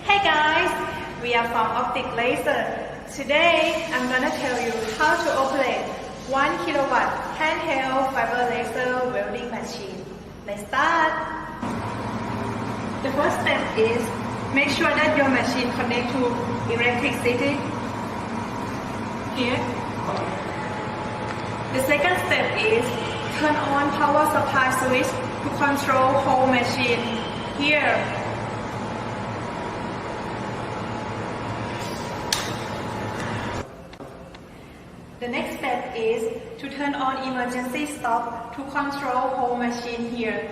Hey guys, we are from Optic Laser. Today I'm gonna tell you how to operate 1 kilowatt handheld fiber laser welding machine. Let's start. The first step is make sure that your machine connects to electricity. Here. The second step is turn on power supply switch to control whole machine. Here. The next step is to turn on emergency stop to control whole machine here.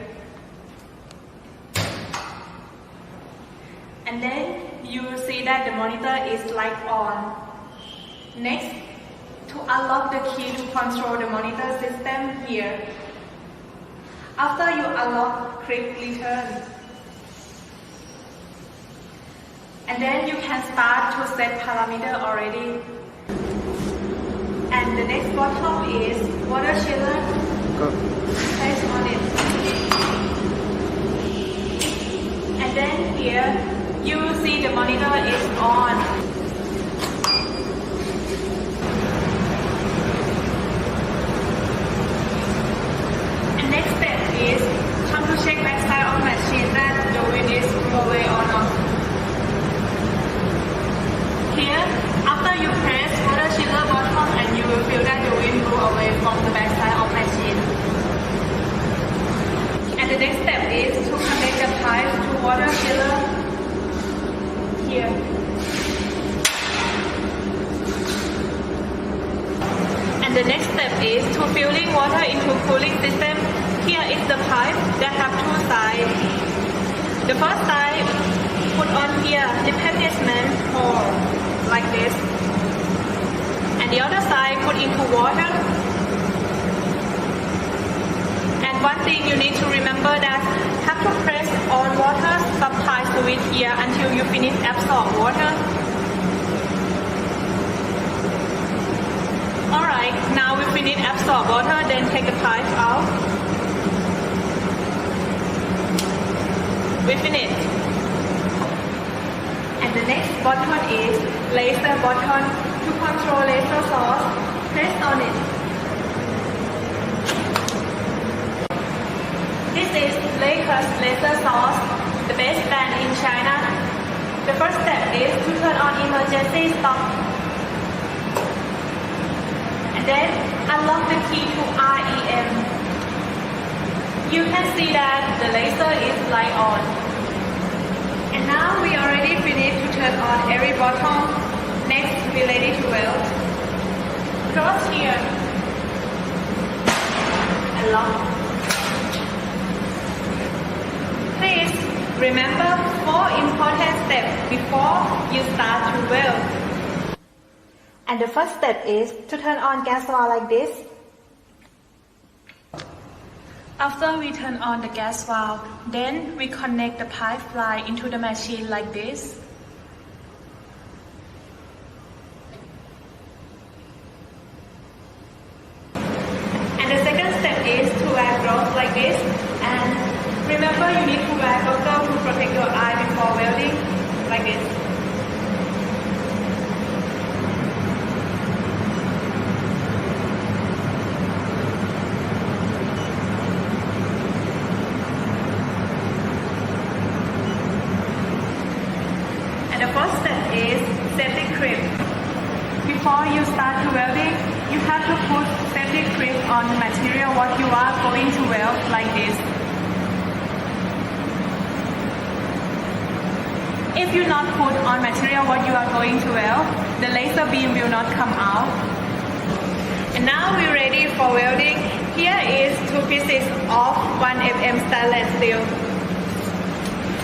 And then you will see that the monitor is light on. Next, to unlock the key to control the monitor system here. After you unlock, click return. And then you can start to set parameter already. And the next bottom is water chiller. Place on it. And then here you will see the monitor is on. And next step is come to check back side of machine that the wind is away or not. Here, after you press water chiller button and you will feel that the wind blow away from the back side of machine. And the next step is to connect the pipe to water chiller here. And the next step is to filling water into cooling system. Here is the pipe that have two sides. The first side put on here the replacement hole like this. And the other side put into water. And one thing you need to remember that have to press on water supply switch here until you finish absorb water. Alright, now we finish absorb water, then take the pipe out. We finish. And the next button is laser button to control laser source. Press on it. This is latest laser source, the best brand in China. The first step is to turn on emergency stop. And then unlock the key to REM. You can see that the laser is light on. And now we already finished to turn on every button. Next, we're ready to weld. Close here. And lock. Please remember 4 important steps before you start to weld. And the first step is to turn on gas valve like this. After we turn on the gas valve, then we connect the pipeline into the machine like this. And the second step is to wear gloves like this. And remember you need to wear goggles to protect your eye before welding, like this. The first step is safety grip. Before you start to welding, you have to put safety grip on the material what you are going to weld like this. If you not put on material what you are going to weld, the laser beam will not come out. And now we're ready for welding. Here is 2 pieces of 1 mm stainless steel.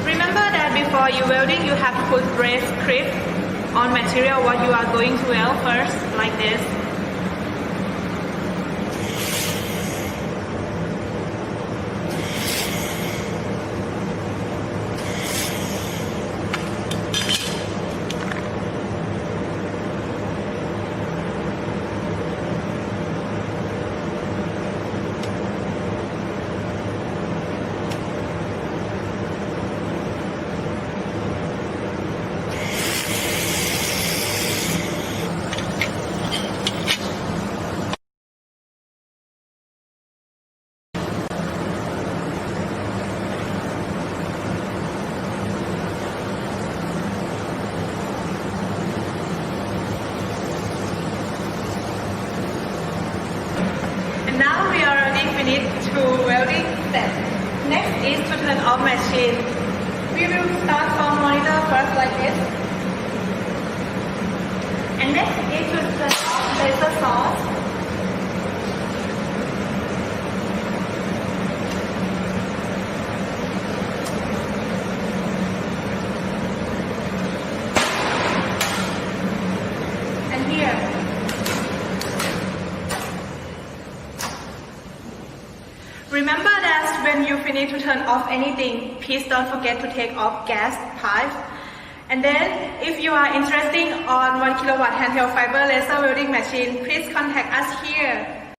Remember that before you welding, you have to put brace grip on material what you are going to weld first, like this. And next is to turn off laser source. And here. Remember that when you finish to turn off anything, please don't forget to take off gas pipe. And then, if you are interested on 1 kilowatt handheld fiber laser welding machine, please contact us here.